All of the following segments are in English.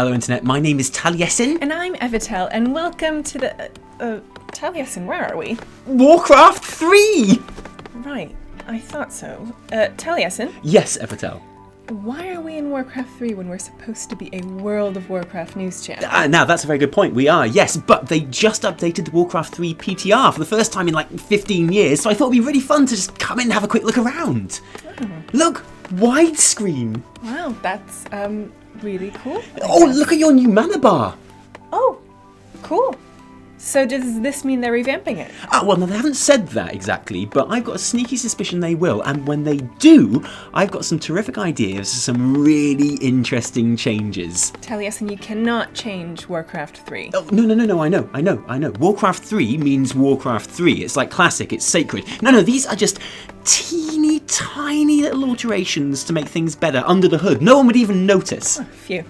Hello Internet, my name is Taliesin. And I'm Evitel, and welcome to the... Taliesin, where are we? Warcraft 3! Right, I thought so. Taliesin? Yes, Evitel. Why are we in Warcraft 3 when we're supposed to be a World of Warcraft news channel? Now, that's a very good point. We are, yes, but they just updated the Warcraft 3 PTR for the first time in like 15 years, so I thought it'd be really fun to just come in and have a quick look around. Oh. Look, widescreen. Wow, that's, really cool. Oh, look at your new mana bar. Oh, cool. So does this mean they're revamping it? Well, no, they haven't said that exactly, but I've got a sneaky suspicion they will, and when they do, I've got some terrific ideas for some really interesting changes. Taliesin, you cannot change Warcraft 3. Oh, no, I know. Warcraft 3 means Warcraft 3. It's like classic, it's sacred. No, these are just teeny tiny little alterations to make things better under the hood. No one would even notice. Oh, phew.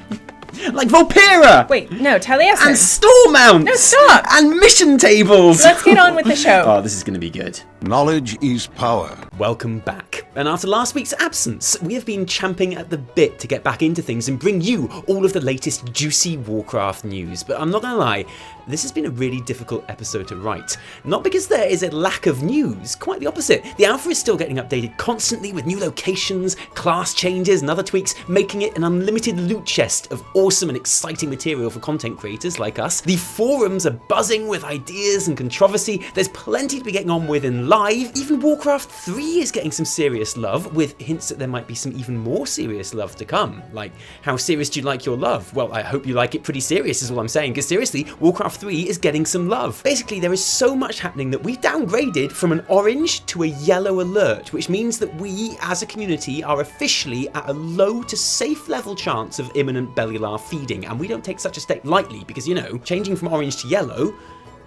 Like Volpera! Wait, no, Taliesin! And store mounts! No, stop! And mission tables! Let's get on with the show. Oh, this is going to be good. Knowledge is power. Welcome back. And after last week's absence, we have been champing at the bit to get back into things and bring you all of the latest juicy Warcraft news. But I'm not going to lie, this has been a really difficult episode to write. Not because there is a lack of news, quite the opposite. The alpha is still getting updated constantly with new locations, class changes and other tweaks, making it an unlimited loot chest of awesome and exciting material for content creators like us. The forums are buzzing with ideas and controversy. There's plenty to be getting on with in live. Even Warcraft 3 is getting some serious love, with hints that there might be some even more serious love to come. Like, how serious do you like your love? Well, I hope you like it pretty serious is all I'm saying, because seriously, Warcraft 3 is getting some love. Basically, there is so much happening that we've downgraded from an orange to a yellow alert, which means that we, as a community, are officially at a low to safe level chance of imminent Bellular feeding, and we don't take such a step lightly, because, you know, changing from orange to yellow,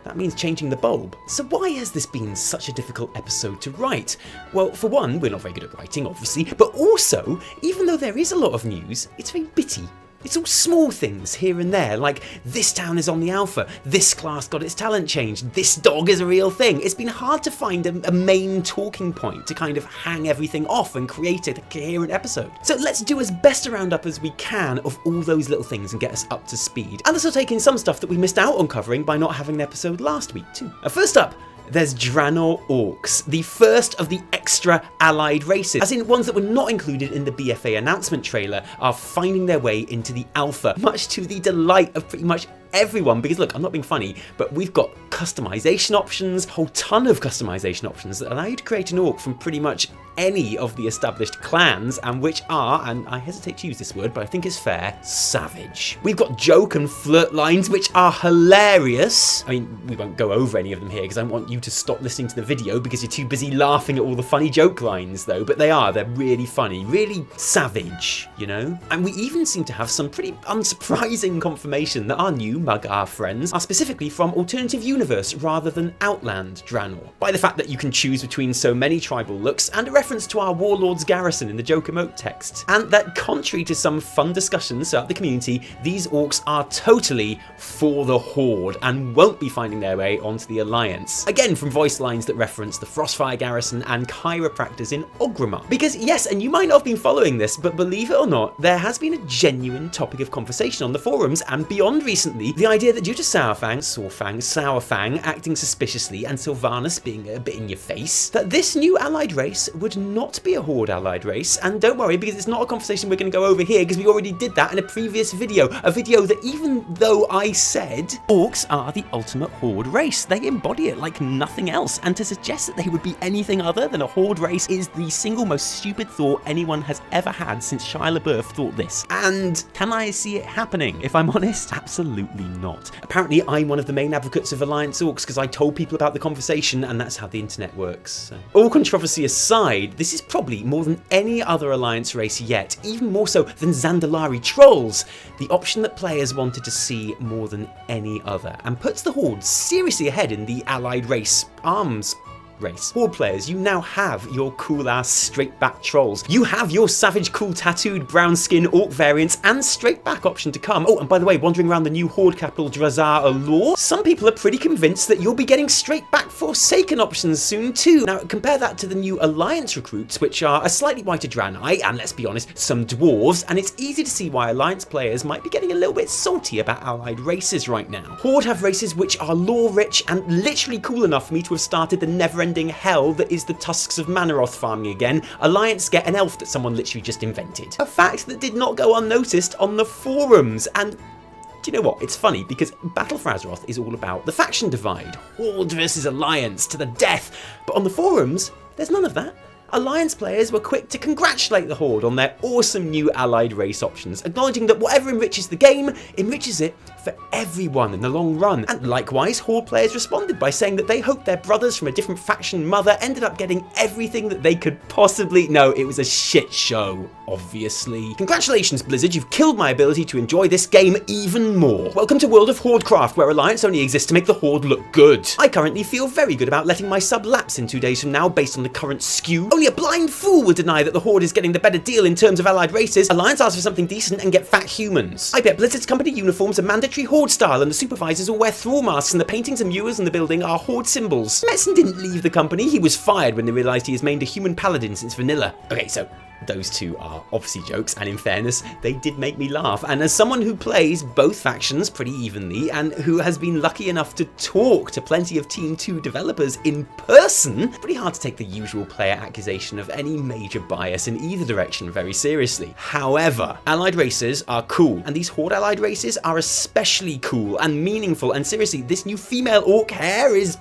that means changing the bulb. So why has this been such a difficult episode to write? Well, for one, we're not very good at writing, obviously, but also, even though there is a lot of news, it's very bitty. It's all small things here and there, like this town is on the alpha, this class got its talent changed, this dog is a real thing. It's been hard to find a main talking point to kind of hang everything off and create a coherent episode. So let's do as best a roundup as we can of all those little things and get us up to speed. And this will take in some stuff that we missed out on covering by not having an episode last week too. First up, there's Draenor orcs, the first of the extra allied races, as in ones that were not included in the BFA announcement trailer, are finding their way into the alpha, much to the delight of pretty much everyone, because look, I'm not being funny, but we've got customization options, a whole ton of customization options that allow you to create an orc from pretty much any of the established clans, and which are, and I hesitate to use this word, but I think it's fair, savage. We've got joke and flirt lines, which are hilarious. I mean, we won't go over any of them here, because I want you to stop listening to the video because you're too busy laughing at all the funny joke lines, though, but they're really funny, really savage, you know? And we even seem to have some pretty unsurprising confirmation that our new Mag'har friends are specifically from Alternative Universe rather than Outland Draenor, by the fact that you can choose between so many tribal looks and a reference to our Warlord's garrison in the joke emote text, and that contrary to some fun discussions throughout the community, these orcs are totally for the Horde and won't be finding their way onto the Alliance. Again, from voice lines that reference the Frostfire garrison and chiropractors in Orgrimmar. Because yes, and you might not have been following this, but believe it or not, there has been a genuine topic of conversation on the forums and beyond recently, the idea that due to Sourfang acting suspiciously and Sylvanas being a bit in your face, that this new allied race would not be a Horde allied race. And don't worry, because it's not a conversation we're going to go over here, because we already did that in a previous video, a video that even though I said orcs are the ultimate Horde race, they embody it like nothing else, and to suggest that they would be anything other than a Horde race is the single most stupid thought anyone has ever had since Shia LaBeouf thought this. And can I see it happening? If I'm honest, absolutely not. Apparently I'm one of the main advocates of Alliance orcs because I told people about the conversation, and that's how the internet works. So, all controversy aside, this is probably more than any other Alliance race yet, even more so than Zandalari trolls, the option that players wanted to see more than any other, and puts the Horde seriously ahead in the allied race arms race. Horde players, you now have your cool-ass straight-back trolls. You have your savage, cool, tattooed, brown-skin orc variants and straight-back option to come. Oh, and by the way, wandering around the new Horde capital Draenor, some people are pretty convinced that you'll be getting straight-back Forsaken options soon too. Now, compare that to the new Alliance recruits, which are a slightly whiter Draenei, and let's be honest, some dwarves, and it's easy to see why Alliance players might be getting a little bit salty about allied races right now. Horde have races which are lore-rich and literally cool enough for me to have started the never-ending hell that is the Tusks of Manaroth farming again. Alliance get an elf that someone literally just invented. A fact that did not go unnoticed on the forums, and do you know what? It's funny because Battle for Azeroth is all about the faction divide. Horde versus Alliance to the death. But on the forums, there's none of that. Alliance players were quick to congratulate the Horde on their awesome new allied race options, acknowledging that whatever enriches the game, enriches it for everyone in the long run. And likewise, Horde players responded by saying that they hoped their brothers from a different faction mother ended up getting everything that they could possibly... No, it was a shit show, obviously. Congratulations, Blizzard, you've killed my ability to enjoy this game even more. Welcome to World of Hordecraft, where Alliance only exists to make the Horde look good. I currently feel very good about letting my sub lapse in 2 days from now based on the current skew. Only a blind fool would deny that the Horde is getting the better deal in terms of allied races. Alliance asks for something decent and get fat humans. I bet Blizzard's company uniforms are mandatory Horde style and the supervisors all wear thrall masks and the paintings and murals in the building are Horde symbols. Metzen didn't leave the company, he was fired when they realised he has mained a human paladin since vanilla. Okay, so those two are obviously jokes, and in fairness, they did make me laugh. And as someone who plays both factions pretty evenly, and who has been lucky enough to talk to plenty of Team 2 developers in person, pretty hard to take the usual player accusation of any major bias in either direction very seriously. However, allied races are cool, and these Horde allied races are especially cool and meaningful, and seriously, this new female orc hair is...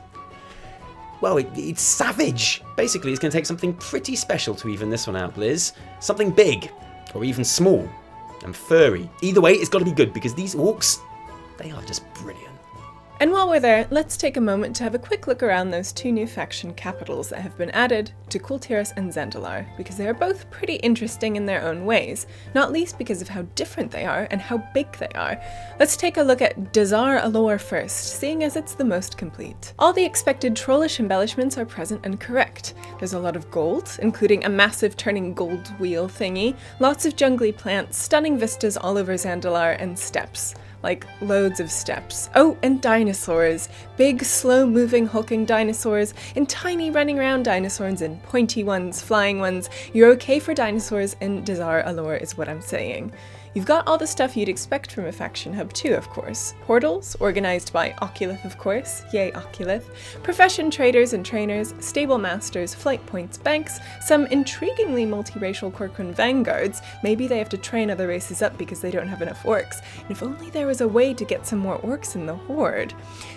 well, it's savage. Basically, it's going to take something pretty special to even this one out, Blizz. Something big, or even small, and furry. Either way, it's got to be good, because these orcs, they are just brilliant. And while we're there, let's take a moment to have a quick look around those 2 new faction capitals that have been added to Kul Tiras and Zandalar, because they are both pretty interesting in their own ways, not least because of how different they are and how big they are. Let's take a look at Dazar first, seeing as it's the most complete. All the expected trollish embellishments are present and correct. There's a lot of gold, including a massive turning gold wheel thingy, lots of jungly plants, stunning vistas all over Zandalar, and steppes. Like, loads of steps. Oh, and dinosaurs. Big, slow-moving, hulking dinosaurs, and tiny running around dinosaurs, and pointy ones, flying ones. You're okay for dinosaurs in Dazar is what I'm saying. You've got all the stuff you'd expect from a faction hub too, of course. Portals, organised by Oculith, of course. Yay, Oculith. Profession traders and trainers, stable masters, flight points, banks, some intriguingly multiracial Korkun vanguards. Maybe they have to train other races up because they don't have enough orcs. And if only there was a way to get some more orcs in the Horde.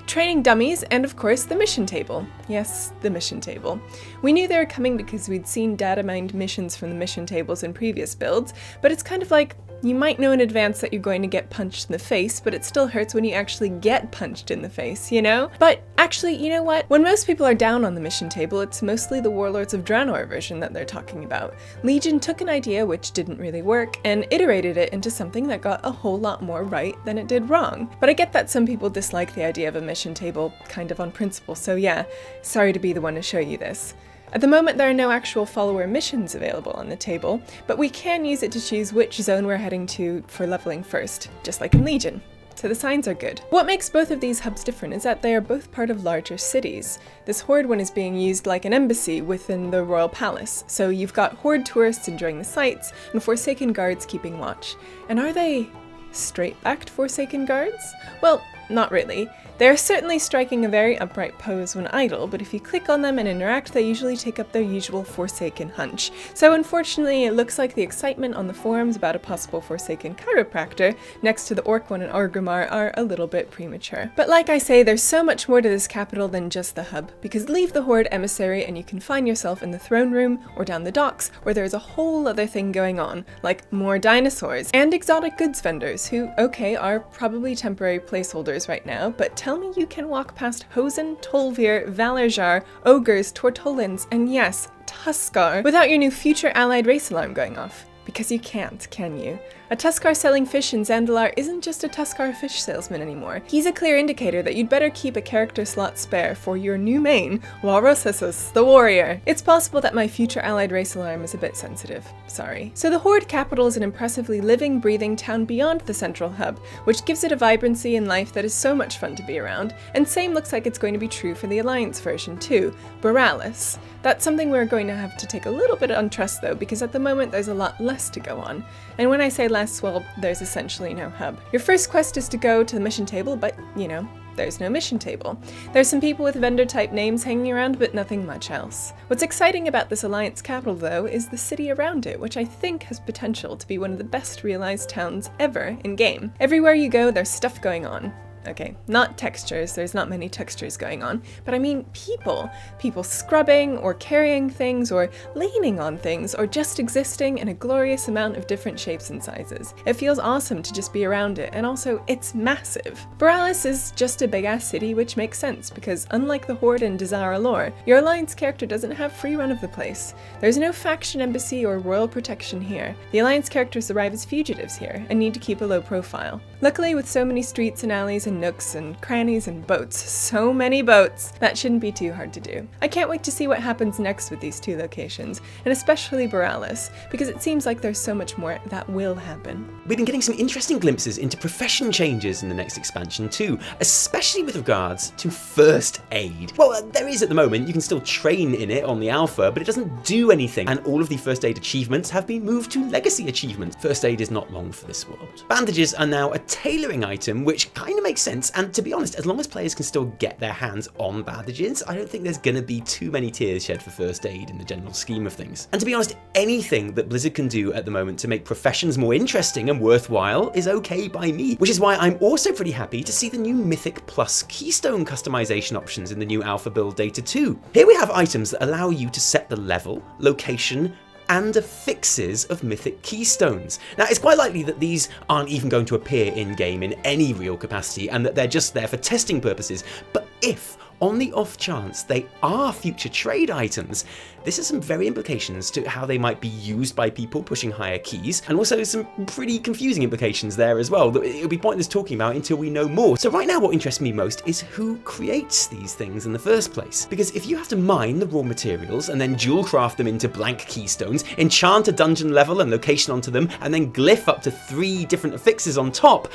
Training dummies, and of course the mission table. Yes, the mission table. We knew they were coming because we'd seen data mined missions from the mission tables in previous builds, but it's kind of like, you might know in advance that you're going to get punched in the face, but it still hurts when you actually get punched in the face, you know? But actually, you know what? When most people are down on the mission table, it's mostly the Warlords of Draenor version that they're talking about. Legion took an idea which didn't really work and iterated it into something that got a whole lot more right than it did wrong. But I get that some people dislike the idea of a mission table kind of on principle, so yeah, sorry to be the one to show you this. At the moment, there are no actual follower missions available on the table, but we can use it to choose which zone we're heading to for leveling first, just like in Legion. So the signs are good. What makes both of these hubs different is that they are both part of larger cities. This Horde one is being used like an embassy within the Royal Palace, so you've got Horde tourists enjoying the sights and Forsaken guards keeping watch. And are they straight-backed Forsaken guards? Well, not really. They are certainly striking a very upright pose when idle, but if you click on them and interact, they usually take up their usual Forsaken hunch. So unfortunately, it looks like the excitement on the forums about a possible Forsaken chiropractor next to the Orc one and Orgrimmar are a little bit premature. But like I say, there's so much more to this capital than just the hub, because leave the Horde emissary and you can find yourself in the throne room or down the docks, where there's a whole other thing going on, like more dinosaurs and exotic goods vendors who, okay, are probably temporary placeholders right now, but tell me you can walk past Hosen, Tolvir, Valarjar, Ogres, Tortolans, and yes, Tuskar, without your new future allied race alarm going off. Because you can't, can you? A A Tuskar selling fish in Zandalar isn't just a Tuskar fish salesman anymore. He's a clear indicator that you'd better keep a character slot spare for your new main, Warcraft, the warrior. It's possible that my future allied race alarm is a bit sensitive. Sorry. So the Horde capital is an impressively living, breathing town beyond the central hub, which gives it a vibrancy and life that is so much fun to be around, and same looks like it's going to be true for the Alliance version too, Boralus. That's something we're going to have to take a little bit on trust though, because at the moment there's a lot less to go on. And when I say less, well, there's essentially no hub. Your first quest is to go to the mission table, but, you know, there's no mission table. There's some people with vendor-type names hanging around, but nothing much else. What's exciting about this Alliance capital, though, is the city around it, which I think has potential to be one of the best realized towns ever in-game. Everywhere you go, there's stuff going on. Okay, not textures, there's not many textures going on, but I mean people. People scrubbing, or carrying things, or leaning on things, or just existing in a glorious amount of different shapes and sizes. It feels awesome to just be around it, and also, it's massive. Boralus is just a big-ass city, which makes sense, because unlike the Horde and Desire lore, your Alliance character doesn't have free run of the place. There's no faction embassy or royal protection here. The Alliance characters arrive as fugitives here, and need to keep a low profile. Luckily, with so many streets and alleys and nooks and crannies and boats, so many boats, that shouldn't be too hard to do. I can't wait to see what happens next with these two locations, and especially Boralus, because it seems like there's so much more that will happen. We've been getting some interesting glimpses into profession changes in the next expansion too, especially with regards to first aid. Well, there is at the moment, you can still train in it on the alpha, but it doesn't do anything, and all of the first aid achievements have been moved to legacy achievements. First aid is not long for this world. Bandages are now a tailoring item, which kind of makes sense, and to be honest, as long as players can still get their hands on bandages, I don't think there's gonna be too many tears shed for first aid in the general scheme of things. And to be honest, anything that Blizzard can do at the moment to make professions more interesting and worthwhile is okay by me, which is why I'm also pretty happy to see the new Mythic plus keystone customization options in the new alpha build data too. Here we have items that allow you to set the level, location, and affixes of Mythic keystones. Now, it's quite likely that these aren't even going to appear in-game in any real capacity, and that they're just there for testing purposes, but if, on the off chance, they are future trade items, this has some very implications to how they might be used by people pushing higher keys, and also some pretty confusing implications there as well that it'll be pointless talking about until we know more. So right now what interests me most is who creates these things in the first place. Because if you have to mine the raw materials and then dual craft them into blank keystones, enchant a dungeon level and location onto them, and then glyph up to 3 different affixes on top,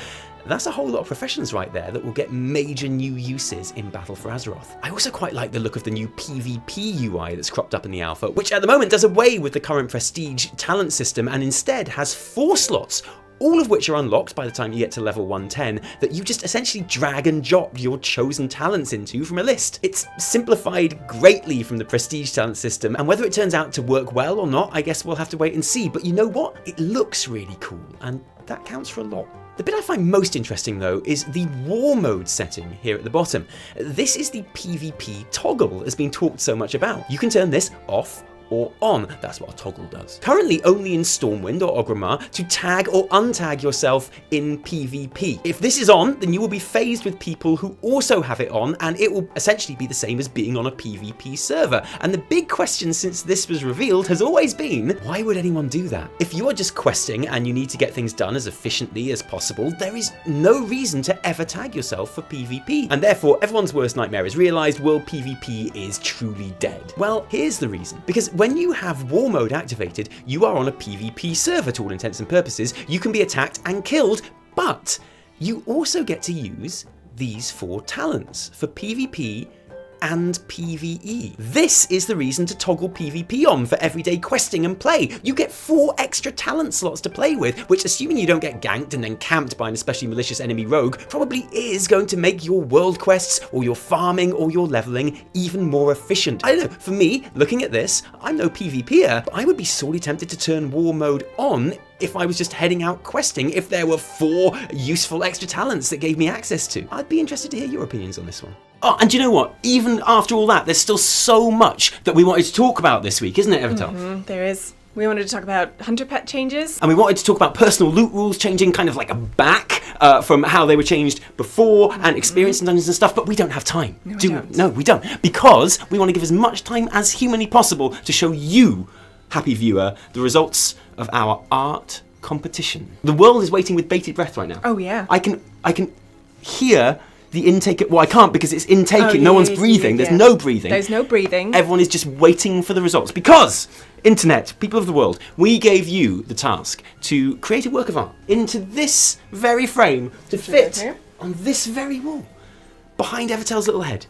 that's a whole lot of professions right there that will get major new uses in Battle for Azeroth. I also quite like the look of the new PvP UI that's cropped up in the alpha, which at the moment does away with the current prestige talent system and instead has 4 slots, all of which are unlocked by the time you get to level 110, that you just essentially drag and drop your chosen talents into from a list. It's simplified greatly from the prestige talent system, and whether it turns out to work well or not, I guess we'll have to wait and see, but you know what? It looks really cool, and that counts for a lot. The bit I find most interesting though is the war mode setting here at the bottom. This is the PvP toggle that's been talked so much about. You can turn this off or on. That's what a toggle does. Currently only in Stormwind or Orgrimmar to tag or untag yourself in PvP. If this is on, then you will be phased with people who also have it on, and it will essentially be the same as being on a PvP server. And the big question since this was revealed has always been, why would anyone do that? If you are just questing and you need to get things done as efficiently as possible, there is no reason to ever tag yourself for PvP. And therefore, everyone's worst nightmare is realized world PvP is truly dead. Well, here's the reason. Because when you have war mode activated, you are on a PvP server to all intents and purposes. You can be attacked and killed, but you also get to use these 4 talents for PvP and PvE. This is the reason to toggle PvP on for everyday questing and play. You get 4 extra talent slots to play with, which, assuming you don't get ganked and then camped by an especially malicious enemy rogue, probably is going to make your world quests or your farming or your leveling even more efficient. I don't know, for me, looking at this, I'm no PvPer, but I would be sorely tempted to turn war mode on if I was just heading out questing, if there were 4 useful extra talents that gave me access to. I'd be interested to hear your opinions on this one. Oh, and do you know what? Even after all that, there's still so much that we wanted to talk about this week, isn't it, Evitel? There is. We wanted to talk about hunter pet changes. And we wanted to talk about personal loot rules changing kind of like a back from how they were changed before and experience in dungeons and stuff, but we don't have time. No, we don't. Because we want to give as much time as humanly possible to show you, happy viewer, the results of our art, competition. The world is waiting with bated breath right now. Oh, yeah. I can hear the intake. Well, I can't because it's intaking. No one's breathing. There's no breathing. There's no breathing. Everyone is just waiting for the results because, internet, people of the world, we gave you the task to create a work of art into this very frame to fit on this very wall behind Evitel's little head.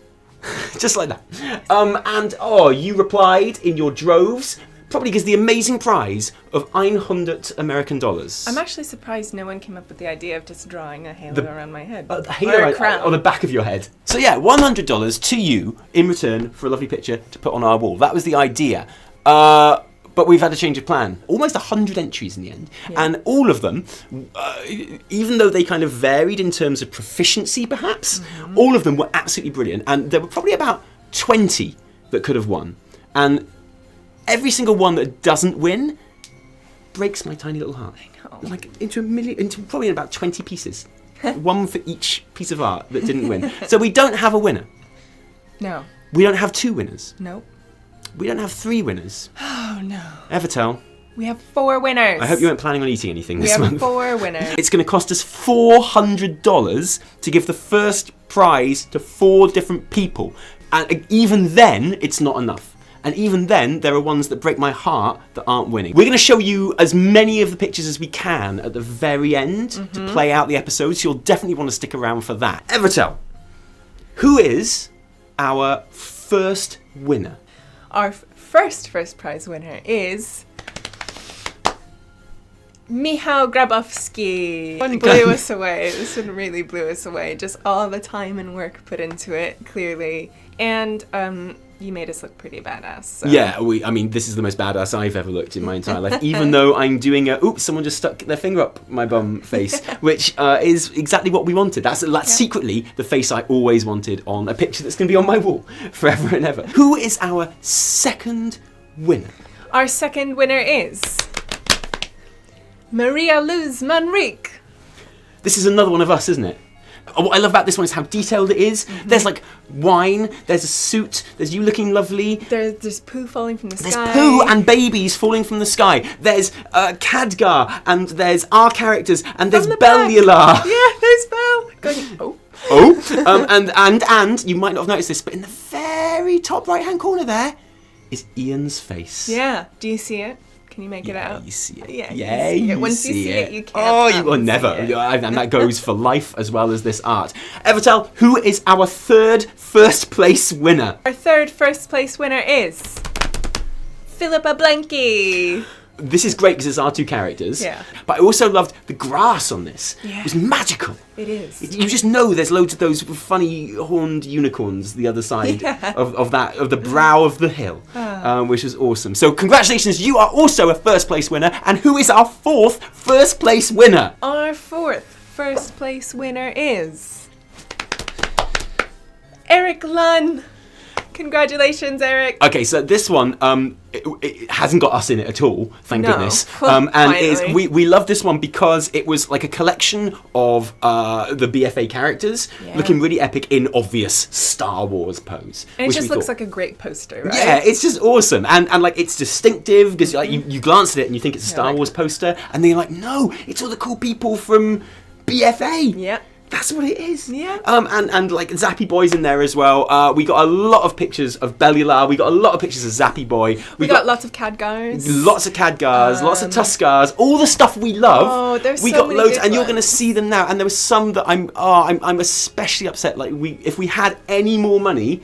Just like that. And you replied in your droves, probably because the amazing prize of 100 American dollars. I'm actually surprised no one came up with the idea of just drawing a halo around my head. A halo on the back of your head. So yeah, $100 to you in return for a lovely picture to put on our wall. That was the idea. But we've had a change of plan. Almost 100 entries in the end. Yeah. And all of them, even though they kind of varied in terms of proficiency perhaps, all of them were absolutely brilliant. And there were probably about 20 that could have won. And every single one that doesn't win breaks my tiny little heart. Like into probably about 20 pieces. One for each piece of art that didn't win. So we don't have a winner. No. We don't have 2 winners. Nope. We don't have 3 winners. Oh no. Evitel. We have 4 winners. I hope you weren't planning on eating anything this month. We have 4 winners. It's going to cost us $400 to give the first prize to 4 different people. And even then, it's not enough. And even then, there are ones that break my heart that aren't winning. We're going to show you as many of the pictures as we can at the very end to play out the episode, so you'll definitely want to stick around for that. Evitel, who is our first winner? Our first prize winner is Michał Grabowski. One blew us away. This one really blew us away. Just all the time and work put into it, clearly. And you made us look pretty badass. So. Yeah, I mean, this is the most badass I've ever looked in my entire life. Even though I'm doing someone just stuck their finger up my bum face, which is exactly what we wanted. That's secretly the face I always wanted on a picture that's going to be on my wall forever and ever. Who is our second winner? Our second winner is Maria Luz Manrique. This is another one of us, isn't it? What I love about this one is how detailed it is. There's like wine, there's a suit, there's you looking lovely. There's poo falling from the sky. There's poo and babies falling from the sky. There's Khadgar, and there's our characters, and there's Bellular. Yeah, there's Bell. Going, and you might not have noticed this, but in the very top right-hand corner there is Ian's face. Yeah, do you see it? Can you make it out? You see it. Yeah, you see it. Once you see it, you can't. Oh, you will never. And that goes for life as well as this art. Evitel, who is our third first place winner? Our third first place winner is Philippa Blanky. This is great because it's our 2 characters. Yeah. But I also loved the grass on this. Yeah. It was magical. It is. You just know there's loads of those funny horned unicorns the other side of the brow of the hill, which was awesome. So congratulations, you are also a first place winner. And who is our 4th first place winner? Our 4th first place winner is Eric Lunn. Congratulations, Eric. Okay, so this one, it hasn't got us in it at all, thank goodness. And we love this one because it was like a collection of the BFA characters looking really epic in obvious Star Wars pose. And it just looks like a great poster, right? Yeah, it's just awesome. And like it's distinctive because like you glance at it and you think it's a Star Wars poster, and then you're like, no, it's all the cool people from BFA. Yeah. That's what it is. Yeah. And like Zappy Boy's in there as well. We got a lot of pictures of Bellular. We got a lot of pictures of Zappy Boy. We got lots of Khadgars. Lots of Khadgars, lots of Tuskars, all the stuff we love. Oh, there's we so got many loads, good and you're ones. going to see them now. And there was some that I'm especially upset. Like if we had any more money,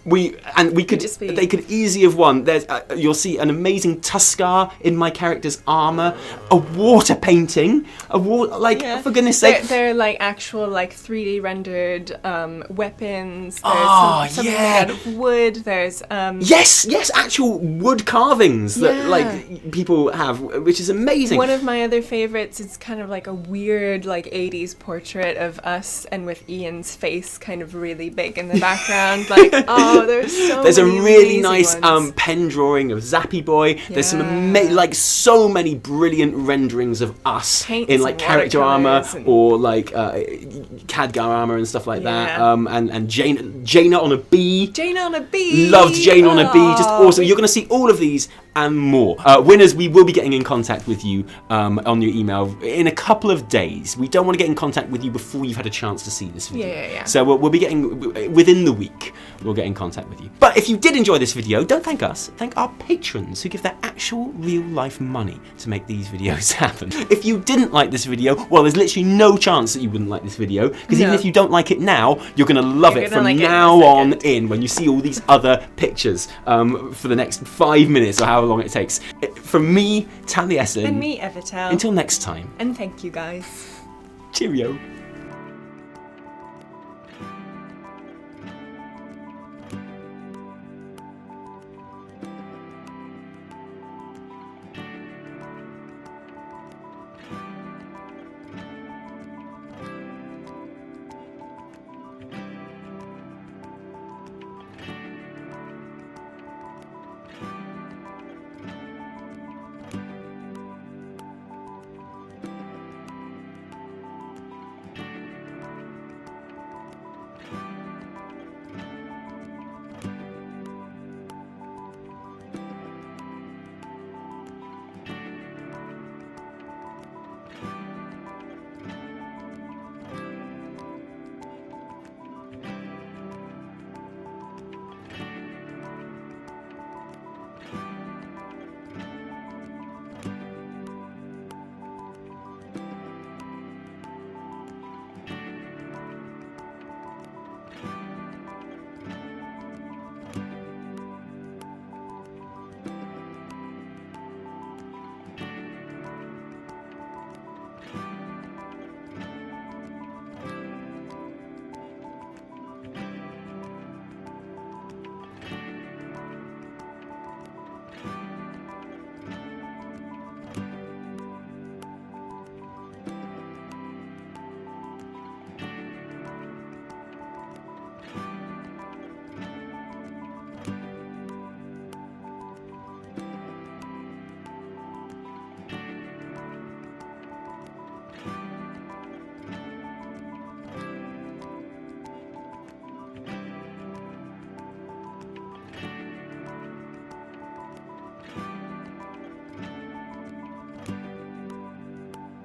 they could easily have won. There's you'll see an amazing Tuskar in my character's armor, a water painting, for goodness sake. They're like actual like 3D rendered weapons. There's something made out of wood. There's yes, actual wood carvings that like people have, which is amazing. One of my other favorites is kind of like a weird like 80s portrait of us, and with Ian's face kind of really big in the background. Like there's a really nice ones. pen drawing of Zappy Boy. There's some so many brilliant renderings of us Paints in like character armor or like Khadgar armor and stuff like that. And Jaina on a bee. Jaina on a bee. Loved Jaina on a bee. Just awesome. You're going to see all of these and more. Winners, we will be getting in contact with you on your email in a couple of days. We don't want to get in contact with you before you've had a chance to see this video. Yeah. So we'll be getting, within the week, we'll get in contact with you. But if you did enjoy this video, don't thank us, thank our patrons who give their actual real life money to make these videos happen. If you didn't like this video, well, there's literally no chance that you wouldn't like this video, because even if you don't like it now, you're going to love it from now on in when you see all these other pictures for the next 5 minutes or however long it takes. From me, Taliesin. And me, Evitel. Until next time. And thank you guys. Cheerio.